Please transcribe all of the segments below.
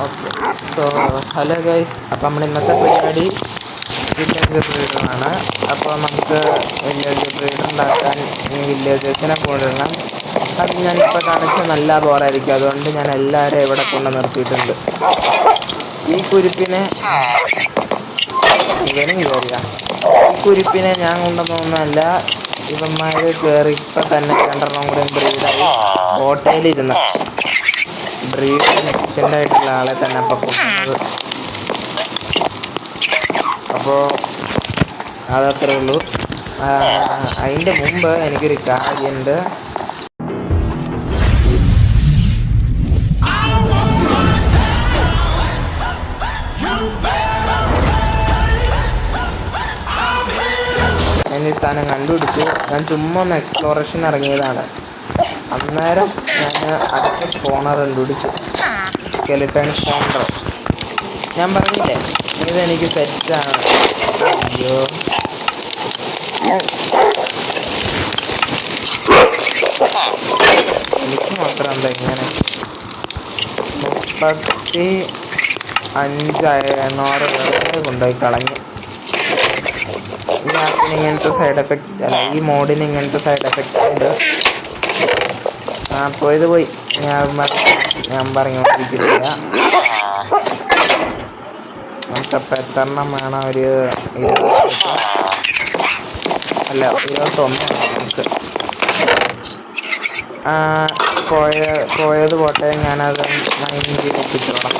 Okay. So hello guys, അപ്പം നമ്മുടെ ഇന്നത്തെ പരിപാടി വില്ലേജ് ബ്രീഡറാണ്. അപ്പോൾ നമുക്ക് വില്ലേജ് ബ്രീഡ് ഉണ്ടാക്കാൻ വില്ലേജേഴ്സിനെ കൊണ്ടുവരണം. അത് ഞാനിപ്പോൾ കാണിച്ച നല്ല ബോറായിരിക്കും, അതുകൊണ്ട് ഞാൻ എല്ലാവരും ഇവിടെ കൊണ്ട് നിർത്തിയിട്ടുണ്ട്. ഈ കുരിപ്പിനെ ഞാൻ കൊണ്ടുവന്നൊന്നുമല്ല, ഇവന്മാർ കയറി ഇപ്പം തന്നെ 2 കൂടെ ബ്രീഡായി കോട്ടയിലിരുന്ന് ബ്രീഡിന് എഫിഷ്യൻ്റ് ആയിട്ടുള്ള ആളെ തന്നെ അപ്പം കൊണ്ടുവന്നത്. അപ്പോൾ അതത്രേ ഉള്ളൂ. അതിൻ്റെ മുമ്പ് എനിക്കൊരു കാര്യമുണ്ട്. ഞാൻ ഈ സ്ഥാനം കണ്ടുപിടിച്ച് ഞാൻ ചുമ്മാ ഒന്ന് എക്സ്പ്ലോറേഷൻ ഇറങ്ങിയതാണ്. അന്നേരം ഞാൻ അടുത്ത സ്പോണർ കണ്ടുപിടിച്ചു, സ്കെലിട്ടൺ സ്പോണർ. ഞാൻ പറഞ്ഞില്ലേ ഇതെനിക്ക് സെറ്റാണ്. അയ്യോ, എനിക്ക് മാത്രം എന്താ ഇങ്ങനെ 35,600 കൊണ്ടുപോയി കളഞ്ഞു. ഈ ആപ്പിന് ഇങ്ങനത്തെ സൈഡ് എഫക്റ്റ് അല്ല, ഈ മോഡിന് ഇങ്ങനത്തെ സൈഡ് എഫക്റ്റ് ഉണ്ട്. പോയത് പോയി, ഞാൻ പറഞ്ഞുകൊണ്ടിരിക്കുന്നില്ല. നമുക്കപ്പോൾ എത്രണ്ണം വേണം? ഒരു 21 നമുക്ക്. പോയത് പോട്ടെ, ഞാനത് മൈൻഡ് ചെയ്തിട്ടോളാം.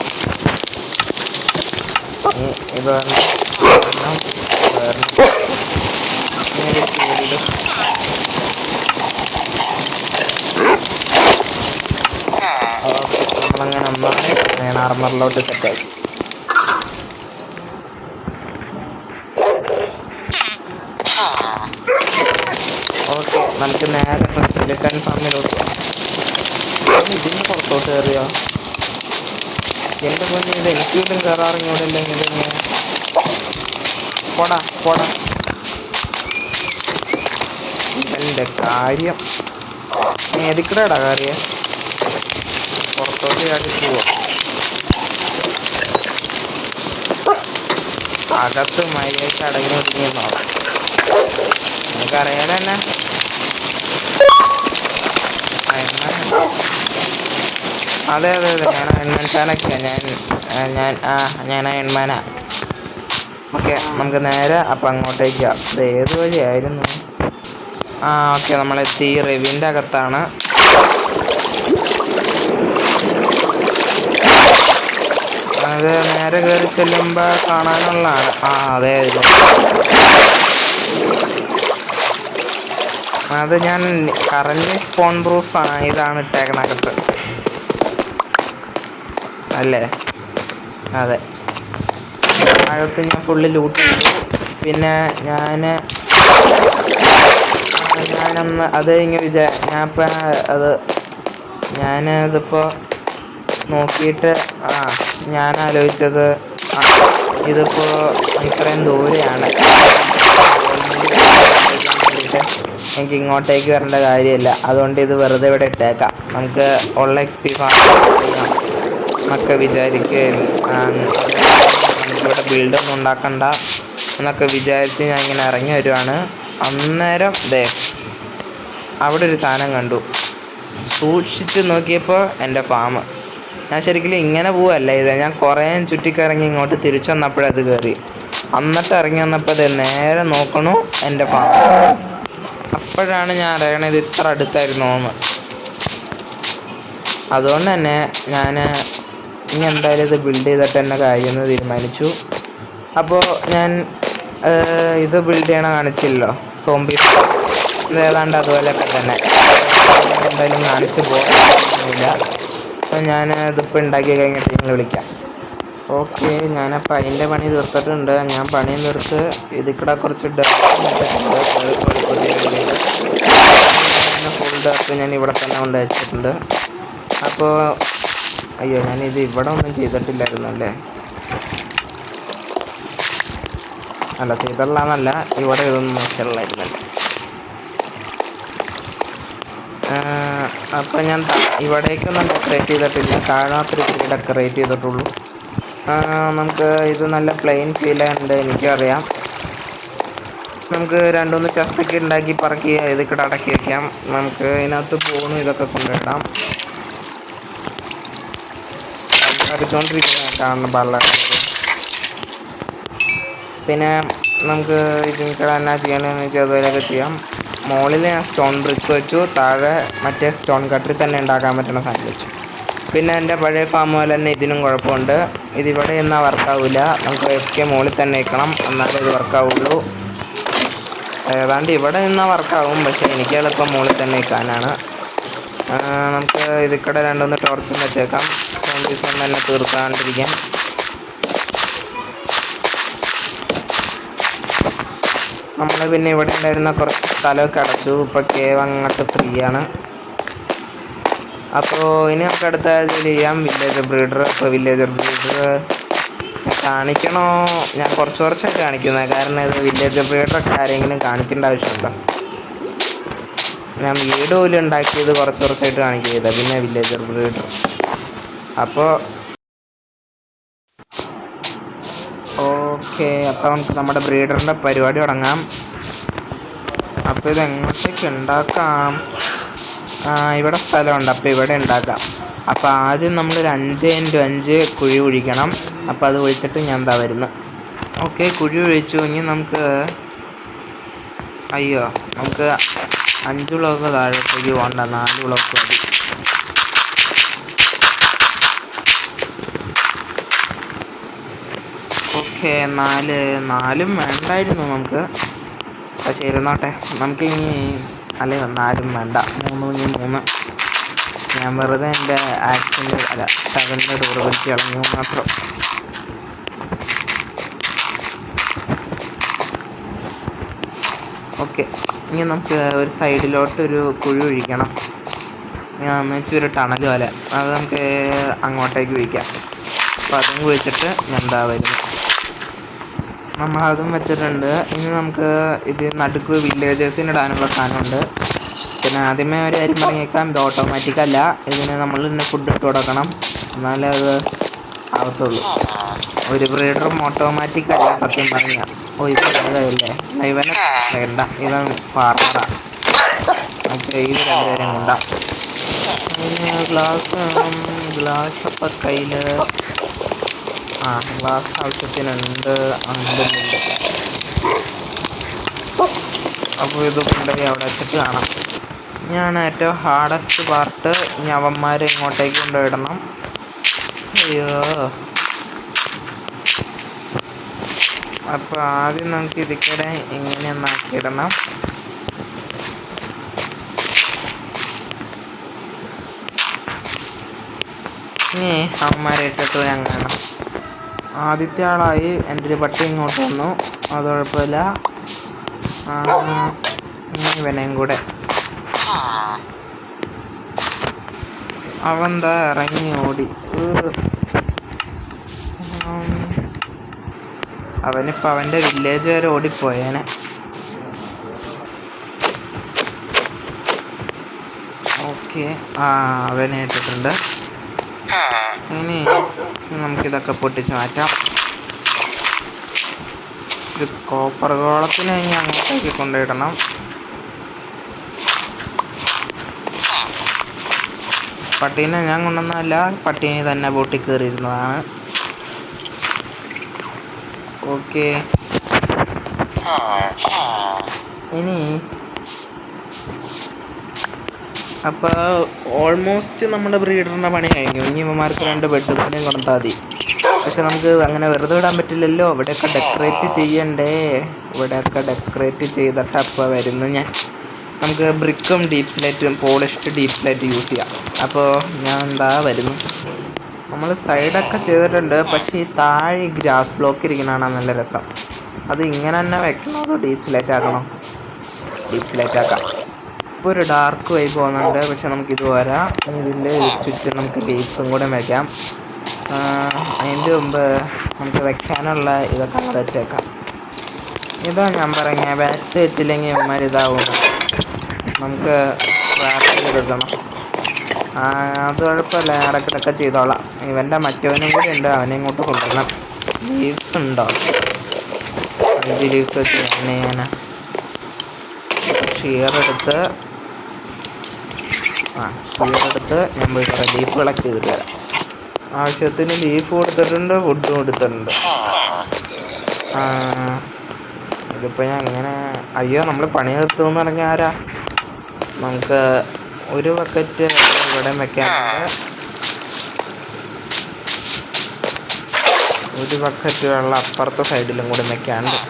ഇത് നമ്മളങ്ങനെ ഒന്നാണ് ആർമറിലോട്ട് സെറ്റായി. ഓക്കെ, നമുക്ക് നേരെ സ്കെലിട്ടൺ ഫാമിലോട്ട്. ഇതിന് പുറത്തോട്ട് കയറിയോ? എൻ്റെ പൊന്നെ, ഇത് എനിക്കിട്ടും കയറാറിങ്ങോട്ടില്ല. ഇങ്ങനെ പോടാ എൻ്റെ കാര്യം. ഏതിക്കടാ കയറിയ? പുറത്തോട്ട് ചാടി പോവാ. അകത്ത് മര്യാദയ്ക്ക് അടങ്ങി ഒതുങ്ങിയെന്നോ? നമുക്കറിയാലോ തന്നെ. അതെ, ഞാൻ അയൺമാൻ ഫാനൊക്കെയാണ്. ഞാൻ അയൺമാനാ. ഓക്കെ, നമുക്ക് നേരെ അപ്പം അങ്ങോട്ടേക്കാ. ഇത് ഏത് വഴിയായിരുന്നു? ഓക്കെ, നമ്മളെത്തി റിവിൻ്റെ അകത്താണ്. അത് നേരെ കയറി ചെല്ലുമ്പോൾ കാണാനുള്ളതാണ്. അതെ, അത് ഞാൻ കറന്റ് സ്പോൺ പ്രൂഫാണ്. ഇതാണ് ഇട്ടേക്കണകത്ത് അല്ലേ? അതെ, അകത്ത് ഞാൻ ഫുള്ള് ലൂട്ട് ചെയ്തു. പിന്നെ ഞാനൊന്ന് അത് ഇങ്ങനെ ഞാനതിപ്പോൾ നോക്കിയിട്ട് ഞാൻ ആലോചിച്ചത് ഇതിപ്പോൾ ഇത്രയും ദൂരെയാണ്, എനിക്ക് ഇങ്ങോട്ടേക്ക് വരേണ്ട കാര്യമില്ല. അതുകൊണ്ട് ഇത് വെറുതെ ഇവിടെ ഇട്ടേക്കാം, നമുക്ക് ഉള്ള XP ചെയ്യാം എന്നൊക്കെ വിചാരിക്കുകയായിരുന്നു. നമുക്കിവിടെ ബിൽഡൊന്നും ഉണ്ടാക്കണ്ട എന്നൊക്കെ വിചാരിച്ച് ഞാൻ ഇങ്ങനെ ഇറങ്ങി വരുവാണ്. അന്നേരം അവിടെ ഒരു സാധനം കണ്ടു. സൂക്ഷിച്ച് നോക്കിയപ്പോൾ എൻ്റെ ഫാം. ഞാൻ ശരിക്കും ഇങ്ങനെ പോവല്ല ഇത്, ഞാൻ കുറേ ചുറ്റിക്കിറങ്ങി ഇങ്ങോട്ട് തിരിച്ചു വന്നപ്പോഴത് കയറി. എന്നിട്ട് ഇറങ്ങി വന്നപ്പോൾ അത് നേരെ നോക്കണു എൻ്റെ ഫാം. അപ്പോഴാണ് ഞാൻ അറിയണത് ഇത്ര അടുത്തായിരുന്നു എന്ന്. അതുകൊണ്ട് തന്നെ ഞാൻ ഇനി എന്തായാലും ഇത് ബിൽഡ് ചെയ്തിട്ട് തന്നെ കാര്യമെന്ന് തീരുമാനിച്ചു. അപ്പോൾ ഞാൻ ഇത് ബിൽഡ് ചെയ്യണ കാണിച്ചില്ലല്ലോ, സോംബി ഏതാണ്ട് അതുപോലെയൊക്കെ തന്നെ എന്തായാലും കാണിച്ച് പോകില്ല. അപ്പോൾ ഞാൻ ഇതിപ്പോൾ ഉണ്ടാക്കി കഴിഞ്ഞിട്ട് നിങ്ങൾ വിളിക്കാം. ഓക്കെ, ഞാനപ്പോൾ അതിൻ്റെ പണി തീർത്തിട്ടുണ്ട്. ഞാൻ പണി തീർത്ത് ഇതിക്കൂടെ കുറച്ച് ഫുൾ ഡേർട്ട് ഞാൻ ഇവിടെ തന്നെ കൊണ്ട് വെച്ചിട്ടുണ്ട്. അപ്പോൾ അയ്യോ, ഞാനിത് ഇവിടെ ഒന്നും ചെയ്തിട്ടില്ലായിരുന്നു അല്ലേ? അല്ല, ചെയ്തിട്ടില്ലാന്നല്ല, ഇവിടെ ഇതൊന്നും വെച്ചിട്ടുള്ളായിരുന്നല്ലേ. അപ്പം ഞാൻ ഇവിടേക്കൊന്നും ഡെക്കറേറ്റ് ചെയ്തിട്ടില്ല, താഴെ മാത്രമേ ഡെക്കറേറ്റ് ചെയ്തിട്ടുള്ളൂ. നമുക്ക് ഇത് നല്ല പ്ലെയിൻ ഫീലുണ്ട്, എനിക്കറിയാം. നമുക്ക് രണ്ടൂന്ന് ചെസ്റ്റൊക്കെ ഉണ്ടാക്കി പറക്കി ഇതൊക്കെ അടക്കി വയ്ക്കാം. നമുക്ക് ഇതിനകത്ത് പോണു ഇതൊക്കെ കൊണ്ടുവിടാം. അടിച്ചുകൊണ്ടിരിക്കുന്ന കാണുന്ന ബള്ളാണ്. പിന്നെ നമുക്ക് ഇതിനൊക്കെ എന്നാ ചെയ്യണമെന്ന് വെച്ചാൽ അതുപോലെയൊക്കെ ചെയ്യാം. മുകളിൽ ഞാൻ സ്റ്റോൺ ബ്രിക്ക് വെച്ചു, താഴെ മറ്റേ സ്റ്റോൺ കട്ടറിൽ തന്നെ ഉണ്ടാക്കാൻ പറ്റുന്ന സാധനം വെച്ചു. പിന്നെ എൻ്റെ പഴയ ഫാം പോലെ തന്നെ ഇതിനും കുഴപ്പമുണ്ട്, ഇതിവിടെ എന്നാൽ വർക്കാവില്ല. നമുക്ക് എഫ് മുകളിൽ തന്നെ വെക്കണം, എന്നാലേ ഇത് വർക്കാവുള്ളൂ. ഏതാണ്ട് ഇവിടെ നിന്നാൽ വർക്കാവും, പക്ഷേ എനിക്ക് എളുപ്പം മുകളിൽ തന്നെ വെക്കാനാണ്. നമുക്ക് ഇതിക്കടെ രണ്ടൊന്ന് ടോർച്ചും വെച്ചേക്കാം, സോംബീസ് ഒന്നും തന്നെ തീർക്കാണ്ടിരിക്കാൻ. നമ്മൾ പിന്നെ ഇവിടെ ഉണ്ടായിരുന്ന കുറച്ച് സ്ഥലമൊക്കെ അടച്ചു, ഇപ്പോൾ കേവ് അങ്ങോട്ട് ഫ്രീ ആണ്. അപ്പോൾ ഇനി നമുക്ക് അടുത്ത ജോലി ചെയ്യാം, വില്ലേജർ ബ്രീഡർ. അപ്പോൾ വില്ലേജർ ബ്രീഡർ കാണിക്കണോ? ഞാൻ കുറച്ചായിട്ട് കാണിക്കുന്നത്, കാരണം ഇത് വില്ലേജർ ബ്രീഡറൊക്കെ ആരെങ്കിലും കാണിക്കേണ്ട ആവശ്യമുണ്ടോ? ഞാൻ വീട് പോലും ഉണ്ടാക്കിയത് കുറച്ചായിട്ട് കാണിക്കുക, പിന്നെ വില്ലേജർ ബ്രീഡർ. അപ്പോൾ ഓക്കെ, അപ്പോൾ നമുക്ക് നമ്മുടെ ബ്രീഡറിൻ്റെ പരിപാടി തുടങ്ങാം. അപ്പോൾ ഇത് എങ്ങോട്ടേക്ക് ഉണ്ടാക്കാം? ഇവിടെ സ്ഥലമുണ്ട്, അപ്പോൾ ഇവിടെ ഉണ്ടാക്കാം. അപ്പോൾ ആദ്യം നമ്മളൊരു 5x5 കുഴി കുഴിക്കണം. അപ്പോൾ അത് കുഴിച്ചിട്ട് ഞാൻ എന്താ വരുന്നത്. ഓക്കെ, കുഴി കുഴിച്ചു. ഇനി നമുക്ക് നമുക്ക് 5 ബ്ലോക്ക് താഴോട്ടേക്ക് പോകണ്ട, 4 ബ്ലോക്ക് മതി. ഓക്കെ, 4 വേണ്ടായിരുന്നു നമുക്ക്, പക്ഷേ ഇരുന്നോട്ടെ. നമുക്കിനി അല്ലെങ്കിൽ 4 വേണ്ട, 3 ഞാൻ വെറുതെ എൻ്റെ ആക്സിൻ്റെ ഷവലിൻ്റെ ഡ്യൂറബിലിറ്റി ഇളഞ്ഞു മാത്രം. ഓക്കെ, ഇനി നമുക്ക് ഒരു സൈഡിലോട്ടൊരു കുഴി ഒഴിക്കണം. ഞാൻ വെച്ച് ഒരു ടണൽ പോലെ, അത് നമുക്ക് അങ്ങോട്ടേക്ക് ഒഴിക്കാം. അപ്പോൾ അതും കുഴിച്ചിട്ട് എന്താ വരുന്നത്. നമ്മളതും വെച്ചിട്ടുണ്ട്. ഇനി നമുക്ക് ഇത് നടുക്ക് വില്ലേജേഴ്സിന് ഇടാനുള്ള സാധനമുണ്ട്. പിന്നെ ആദ്യമേ ഒരു കാര്യം പറഞ്ഞേക്കാം, ഇത് ഓട്ടോമാറ്റിക് അല്ല, ഇതിന് നമ്മൾ തന്നെ ഫുഡ് ഇട്ട് കൊടുക്കണം, എന്നാലേ അത് ആവത്തുള്ളൂ. ഒരു ബ്രീഡറും ഓട്ടോമാറ്റിക് അല്ല സത്യം പറഞ്ഞാൽ. ഇതല്ലേ ഇവനെ വേണ്ട, ഇവൻ ഫാർമറാ. നമുക്ക് ഇത് രണ്ടുപേരും കൊണ്ടാ. പിന്നെ ഗ്ലാസ് അപ്പം കയ്യിൽ ഗ്ലാസ് ആവശ്യത്തിനുണ്ട്. അപ്പോൾ ഇത് കൊണ്ടുപോയി അവിടെ വെച്ചിട്ട് കാണാം. ഞാൻ ഏറ്റവും ഹാർഡസ്റ്റ് പാർട്ട് അവന്മാരെ ഇങ്ങോട്ടേക്ക് കൊണ്ടുപോയിടണം. അയ്യോ, അപ്പോൾ ആദ്യം നമുക്ക് ഇതിക്കടെ ഇങ്ങനെ ഒന്നാക്കിയിടണം. ഇനി അവന്മാരെ ഇട്ടിട്ട് ഞാൻ കാണാം. ആദ്യത്തെ ആളായി എൻ്റെ ഒരു പട്ടി ഇങ്ങോട്ട് വന്നു, അത് കുഴപ്പമില്ല. ഇവനെയും കൂടെ അവന്താ ഇറങ്ങി ഓടി. അവനിപ്പോൾ അവൻ്റെ വില്ലേജ് വരെ ഓടിപ്പോയേനെ. ഓക്കെ, അവനെ ഇട്ടിട്ടുണ്ട്. ഇനി നമുക്കിതൊക്കെ പൊട്ടിച്ച് മാറ്റാം. ഇത് കോപ്പർ ഗോളത്തിന് ഇനി അങ്ങോട്ടേക്ക് കൊണ്ടുപോയിടണം. പട്ടീനെ ഞാൻ കൊണ്ടുവന്നതല്ല, പട്ടീനെ തന്നെ ബോട്ടിൽ കയറിയിരുന്നതാണ്. ഓക്കെ, ഇനി അപ്പോൾ ഓൾമോസ്റ്റ് നമ്മുടെ ബ്രീഡറിൻ്റെ പണി കഴിഞ്ഞു. ഇനി ഇവന്മാർക്ക് 2 ബെഡ് കൂടെയും കൊടുത്താൽ മതി. പക്ഷെ നമുക്ക് അങ്ങനെ വെറുതെ വിടാൻ പറ്റില്ലല്ലോ, ഇവിടെയൊക്കെ ഡെക്കറേറ്റ് ചെയ്യണ്ടേ. ഇവിടെയൊക്കെ ഡെക്കറേറ്റ് ചെയ്തിട്ട് അപ്പോൾ വരുന്നു ഞാൻ. നമുക്ക് ബ്രിക്കും ഡീപ്പ് സ്ലേറ്റും പോളിഷ്ഡ് ഡീപ്പ് സ്ലേറ്റ് യൂസ് ചെയ്യാം. അപ്പോൾ ഞാൻ എന്താ വരുന്നു. നമ്മൾ സൈഡൊക്കെ ചെയ്തിട്ടുണ്ട്, പക്ഷേ ഈ താഴെ ഗ്രാസ് ബ്ലോക്ക് ഇരിക്കണതാണ് നല്ല രസം. അത് ഇങ്ങനെ തന്നെ വെക്കണോ അതോ ഡീപ്പ് സ്ലേറ്റ് ആക്കണോ? ഡീപ്പ് സ്ലേറ്റ് ആക്കാം. ഇപ്പോൾ ഒരു ഡാർക്ക് വൈബ് പോകുന്നുണ്ട്, പക്ഷെ നമുക്കിത് പോരാ. ഇതിൻ്റെ ചുറ്റും നമുക്ക് ലീവ്സും കൂടെ വയ്ക്കാം. അതിൻ്റെ മുമ്പ് നമുക്ക് വെക്കാനുള്ള ഇതൊക്കെ അങ്ങ് വെച്ചേക്കാം. ഇതാ ഞാൻ പറഞ്ഞ ബാറ്റ്സ് വെച്ചില്ലെങ്കിൽ ഇവന്മാർ ഇതാവും. നമുക്ക് സ്ക്രാപ്പ് ചെയ്തെടുക്കണം. അത് കുഴപ്പമില്ല, ഇടയ്ക്കിടയ്ക്ക് ചെയ്തോളാം. ഇവൻ്റെ മറ്റവനും കൂടി ഉണ്ട്, അവനെ ഇങ്ങോട്ട് കൊണ്ടുവരണം. ലീവ്സ് ഉണ്ടോ? 5 ലീവ്സ് വെച്ച് ഞാൻ ഷെയർ എടുത്ത് ഞാൻ പോയി കുറേ ലീഫ് കളക്ട് ചെയ്തിട്ട് വരാം. ആവശ്യത്തിന് ലീഫ് കൊടുത്തിട്ടുണ്ട്, ഫുഡും കൊടുത്തിട്ടുണ്ട്. ഇതിപ്പോൾ ഞാൻ ഇങ്ങനെ അയ്യോ നമ്മൾ പണി നിർത്തുമെന്ന് പറഞ്ഞാൽ ആരാ? നമുക്ക് ഒരു ബക്കറ്റ് ഇവിടെ വെക്കാനുണ്ട്, ഒരു ബക്കറ്റ് വെള്ളം അപ്പുറത്തെ സൈഡിലും കൂടി വെക്കാനുണ്ട്.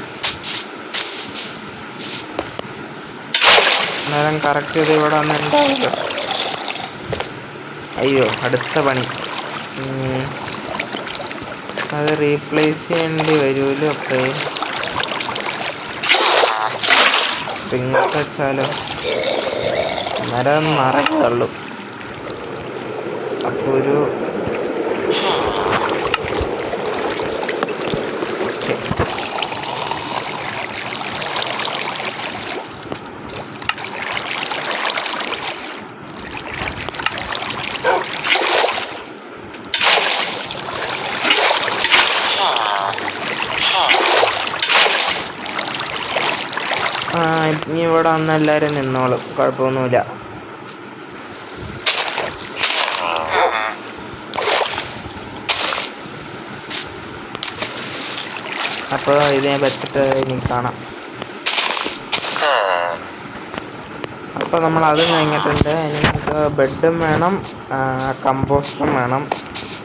അന്നേരം കറക്റ്റ് ഇത് ഇവിടെ വന്ന് ഉണ്ടാവുക. അയ്യോ അടുത്ത പണി അത് റീപ്ലേസ് ചെയ്യേണ്ടി വരുമല്ലോ. അപ്പോൾ ഇങ്ങോട്ട് വെച്ചാലോ, അന്നേരം നിറയുള്ളൂ. അപ്പോൾ ഒരു ഇനി ഇവിടെ വന്ന് എല്ലാവരും നിന്നോളും, കുഴപ്പമൊന്നുമില്ല. അപ്പോൾ ഇതിനെ വെച്ചിട്ട് ഇനി കാണാം. അപ്പോൾ നമ്മൾ അതും കഴിഞ്ഞിട്ടുണ്ട്. ഇനി നമുക്ക് ബെഡും വേണം, കമ്പോസ്റ്ററും വേണം.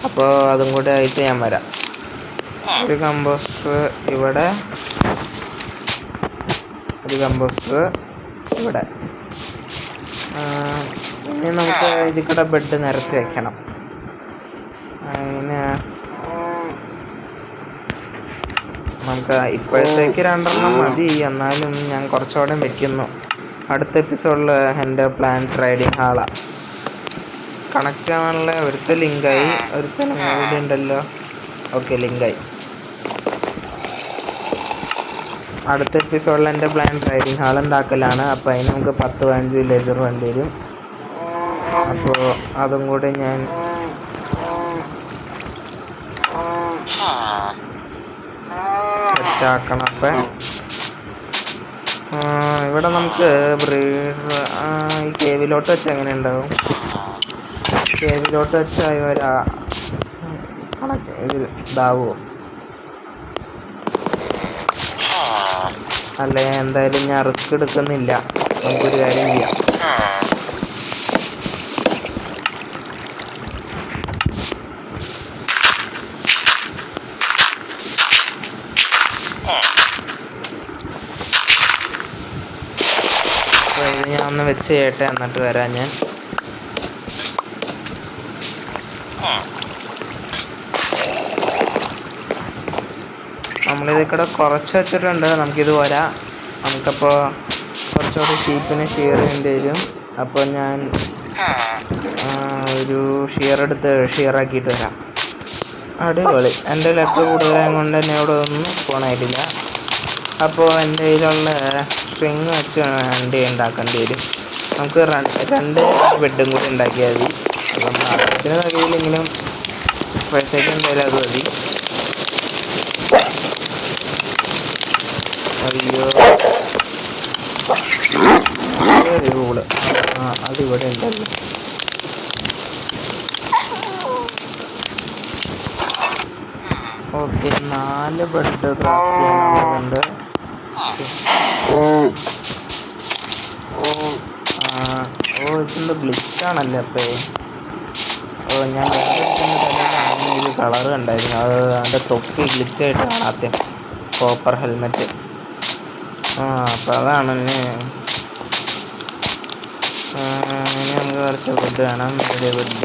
അപ്പോൾ അതും കൂടെ ആയിട്ട് ഞാൻ വരാം. ഒരു കമ്പോസ്റ്റർ ഇവിടെ, ഒരു കമ്പോസ്റ്റർ ഇവിടെ. ഇനി നമുക്ക് ഇതിൽ കൂടെ ബെഡ് നിരത്തി വെക്കണം. അതിന് നമുക്ക് ഇപ്പോഴത്തേക്ക് 2 മതി, എന്നാലും ഞാൻ കുറച്ചുകൂടെ വെക്കുന്നു. അടുത്ത എപ്പിസോഡിൽ എൻ്റെ പ്ലാന്റ് റൈഡിങ് ഹാളാണ്. കണക്റ്റ് ആവാനുള്ള ഒരുത്ത ലിങ്കായി, ഒരുത്ത കൂടി ഉണ്ടല്ലോ. ഓക്കെ, ലിങ്കായി. അടുത്ത എപ്പിസോഡിൽ എൻ്റെ പ്ലാന്റ് റൈഡിങ് ഹാൾ ഉണ്ടാക്കലാണ്. അപ്പോൾ അതിന് നമുക്ക് 10-15 വില്ലേജർ വേണ്ടി വരും. അപ്പോൾ അതും കൂടി ഞാൻ സെറ്റാക്കണം. അപ്പം ഇവിടെ നമുക്ക് ഈ കേവിലോട്ട് വെച്ച് എങ്ങനെ ഉണ്ടാവും? കേവിലോട്ട് വെച്ചാൽ ഇവരാ ഇതിൽ ഇതാവുമോ? അല്ലേ, എന്തായാലും ഞാൻ റിസ്ക് എടുക്കുന്നില്ല. നമുക്കൊരു കാര്യം ചെയ്യാം. അപ്പോൾ ഇത് ഞാൻ ഒന്ന് വെച്ച് ചെയ്യട്ടെ, എന്നിട്ട് വരാം ഞാൻ. നമ്മളിത് കൂടെ കുറച്ച് വെച്ചിട്ടുണ്ട്, നമുക്കിത് പോരാ. നമുക്കപ്പോൾ കുറച്ചുകൂടി ഷീപ്പിന് ഷെയർ ചെയ്യേണ്ടി വരും. അപ്പോൾ ഞാൻ ഒരു ഷെയർ ആക്കിയിട്ട് വരാം. അടിപൊളി. എൻ്റെ ലെറ്റർ കൂടുതലായത് കൊണ്ട് തന്നെ ഇവിടെ ഒന്നും പോണായിട്ടില്ല. അപ്പോൾ എൻ്റെ കയ്യിലുള്ള സ്ട്രിങ് വെച്ച് വണ്ടി ഉണ്ടാക്കേണ്ടി വരും. നമുക്ക് 2 ബെഡും കൂടി ഉണ്ടാക്കിയാൽ മതി. അപ്പം ആവശ്യത്തിന് കഴിയില്ലെങ്കിലും ഇപ്പോഴത്തേക്ക് എന്തായാലും അത് മതി. അയ്യോ റൂള് അതിവിടെ ഉണ്ടല്ലോ. ഓക്കെ, 4 ബെഡ് ക്രാഫ്റ്റ് ചെയ്യാനുള്ളതുണ്ട്. ഇതെന്ത് ഗ്ലിച്ചാണല്ലേ? അപ്പോൾ ഞാൻ ഒരു കളറ് കണ്ടായിരുന്നു, അത് അതിൻ്റെ തൊപ്പി ഗ്ലിച്ചായിട്ട് കാണാത്ത കോപ്പർ ഹെൽമെറ്റ്. അപ്പോൾ അതാണ്. ഇനി നമുക്ക് കുറച്ച് ബെഡ് വേണം. വലിയ ബെഡ്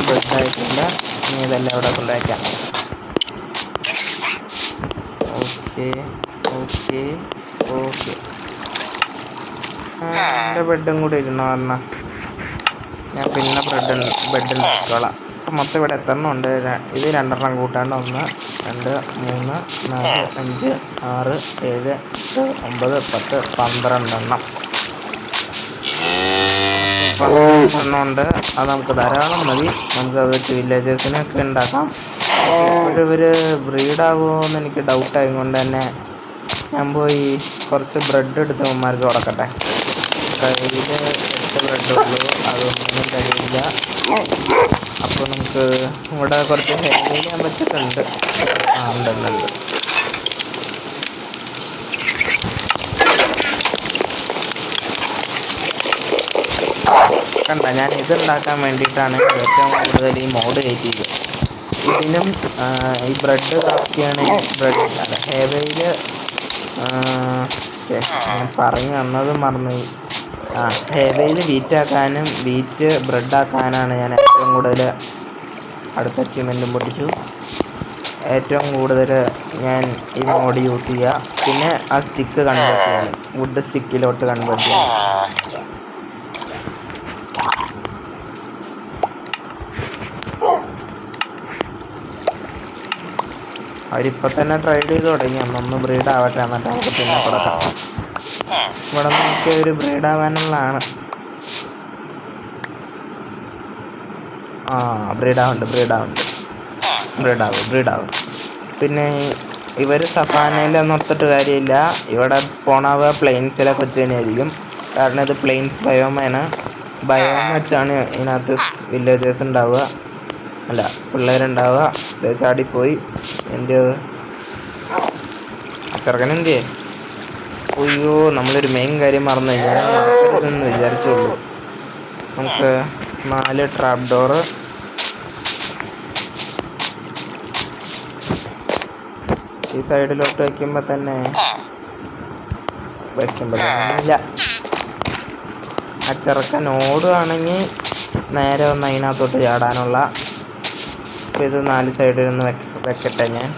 ബെഡായിട്ടില്ല. ഇനി ഇതെല്ലാം ഇവിടെ കൊണ്ടുവയ്ക്കാം. Okay okay okay. എൻ്റെ ബെഡും കൂടി ഇരുന്നോ പറഞ്ഞ ഞാൻ പിന്നെ ബെഡ് ഉണ്ടാക്കിക്കോളാം. അപ്പം മൊത്തം ഇവിടെ എത്രണ്ണം ഉണ്ട്? ഇത് 2 കൂട്ടാണ്ട് 1 2 3 4 5 6 7 8 9 10 12 ഉണ്ട്. അത് നമുക്ക് ധാരാളം മതി. നമുക്കത് വെച്ച് വില്ലേജേഴ്സിനൊക്കെ ഉണ്ടാക്കാം. ഇവര് ബ്രീഡാകുമോ എന്ന് എനിക്ക് ഡൗട്ടായതുകൊണ്ട് തന്നെ ഞാൻ പോയി കുറച്ച് ബ്രെഡ് എടുത്ത് അവന്മാർക്ക് കൊടുക്കട്ടെ. കയ്യിൽ 8 ബ്രെഡ് ഉള്ളൂ, അതൊന്നും കഴിയില്ല. അപ്പോൾ നമുക്ക് ഇവിടെ കുറച്ച് ഹെവി ഞാൻ വെച്ചിട്ടുണ്ട്. ഉണ്ട്. കണ്ട, ഞാൻ ഇത് ഉണ്ടാക്കാൻ വേണ്ടിയിട്ടാണ് ഏറ്റവും കൂടുതൽ ഈ മോഡ് കയറ്റിയത്. ഇതിനും ഈ ബ്രെഡ് കാക്കിയാണെങ്കിൽ ബ്രെഡ് അല്ല ഹേവയിൽ ഞാൻ പറഞ്ഞു തന്നത് മറന്നു. ഹേവയിൽ വീറ്റാക്കാനും വീറ്റ് ബ്രെഡാക്കാനാണ് ഞാൻ ഏറ്റവും കൂടുതൽ അടുത്ത അച്ചീവ്മെൻറ്റും പൊട്ടിച്ചു. ഏറ്റവും കൂടുതൽ ഞാൻ ഈ മോഡ് യൂസ് ചെയ്യുക. പിന്നെ ആ സ്റ്റിക്ക് കൺവേർട്ട് ചെയ്യാൻ, വുഡ് സ്റ്റിക്കിലോട്ട് കൺവേർട്ട് ചെയ്യാൻ. അവരിപ്പോൾ തന്നെ ട്രൈ ചെയ്ത് തുടങ്ങി. ഒന്ന് ബ്രീഡ് ആവട്ടെ, എന്നിട്ട് നമുക്ക് പിന്നെ കൊടുക്കാം. ഇവിടെ നോക്കിയ ഒരു ബ്രീഡ് ആവാനുള്ളതാണ്. ബ്രീഡാവും. പിന്നെ ഇവർ സഫാനയിലൊന്നും ഒത്തിട്ട് കാര്യമില്ല. ഇവിടെ സ്പോണാവുക പ്ലെയിൻസിലൊക്കെ വെച്ച് തന്നെയായിരിക്കും. കാരണം ഇത് പ്ലെയിൻസ് ബയോമാണ്. ബയോം വെച്ചാണ് ഇതിനകത്ത് വില്ലേജേഴ്സ് ഉണ്ടാവുക, അല്ല പിള്ളേരുണ്ടാവുക. ചാടിപ്പോയി എന്ത് ചെറുക്കനെന്തിയേ? അയ്യോ, നമ്മളൊരു മെയിൻ കാര്യം മറന്നു. ഞാൻ നടക്കരുതെന്ന് വിചാരിച്ചുള്ളൂ. നമുക്ക് 4 ട്രാപ്പ് ഡോറ്, ഈ സൈഡിലോട്ട് വയ്ക്കുമ്പോൾ തന്നെ ഇല്ല. ആ ചെറുക്കൻ ഓടുകയാണെങ്കിൽ നേരെ ഒന്ന് അതിനകത്തോട്ട് ചാടാനുള്ള. അപ്പോൾ ഇത് 4 സൈഡിൽ നിന്ന് വെക്കട്ടെ ഞാൻ.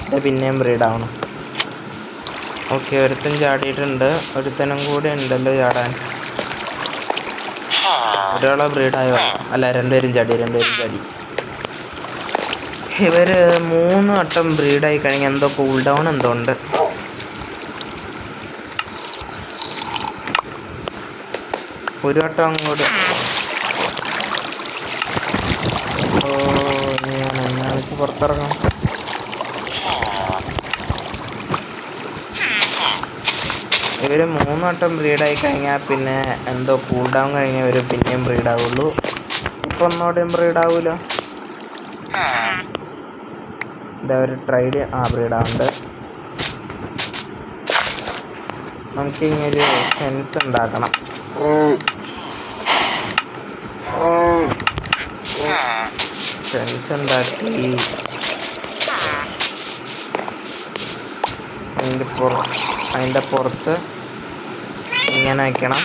ഇത് പിന്നെയും ബ്രീഡാവണം. ഓക്കെ, ഒരുത്തൻ ചാടിയിട്ടുണ്ട്. ഒരുത്തനും കൂടെ ഉണ്ടല്ലോ ചാടാൻ. ഒരാളെ ബ്രീഡായോ? അല്ല, 2 പേരും ചാടി. ഇവര് 3 വട്ടം ബ്രീഡായി കഴിഞ്ഞാൽ എന്തോ കൂൾ ഡൗൺ എന്തോ ഉണ്ട്. ഒരു വട്ടം അങ്ങോട്ട് ഞാൻ വെച്ച് പുറത്തിറങ്ങാം. ഇവര് 3 വട്ടം ബ്രീഡായി കഴിഞ്ഞാൽ പിന്നെ എന്തോ കൂൾ ഡൗൺ കഴിഞ്ഞാൽ ഇവർ പിന്നെയും ബ്രീഡാവുള്ളൂ. ഇപ്പൊ ഒന്നോടെയും ബ്രീഡാവൂല. ഇതാ ഒരു ട്രൈഡ് ബ്രീഡാവുണ്ട്. നമുക്കിങ്ങനൊരു ഫെൻസ് ഉണ്ടാക്കണം. ഫെൻസ് ഉണ്ടാക്കി അതിൻ്റെ പുറത്ത് ഇങ്ങനെ വയ്ക്കണം.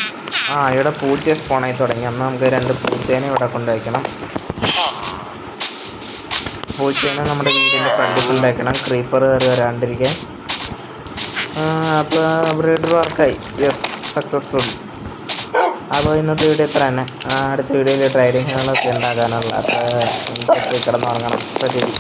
ഇവിടെ പൂച്ച സ്പോണായി തുടങ്ങി. എന്നാൽ നമുക്ക് 2 പൂച്ചേനെ ഇവിടെ കൊണ്ട് വയ്ക്കണം. പൂച്ചേനെ നമ്മുടെ വീടിൻ്റെ ഫ്രണ്ടിൽ കൊണ്ട് വയ്ക്കണം, ക്രീപ്പർ കയറി വരാണ്ടിരിക്കാൻ. അപ്പോൾ ബ്രീഡർ വർക്കായി. Yes, successful. അപ്പോൾ ഇന്നത്തെ വീഡിയോ എത്ര തന്നെ. അടുത്ത വീഡിയോയിൽ ട്രൈഡിങ്ങുകളൊക്കെ ഉണ്ടാക്കാനുള്ള. അപ്പോൾ എനിക്ക് കിടന്നുറങ്ങണം. അപ്പോൾ ശരി.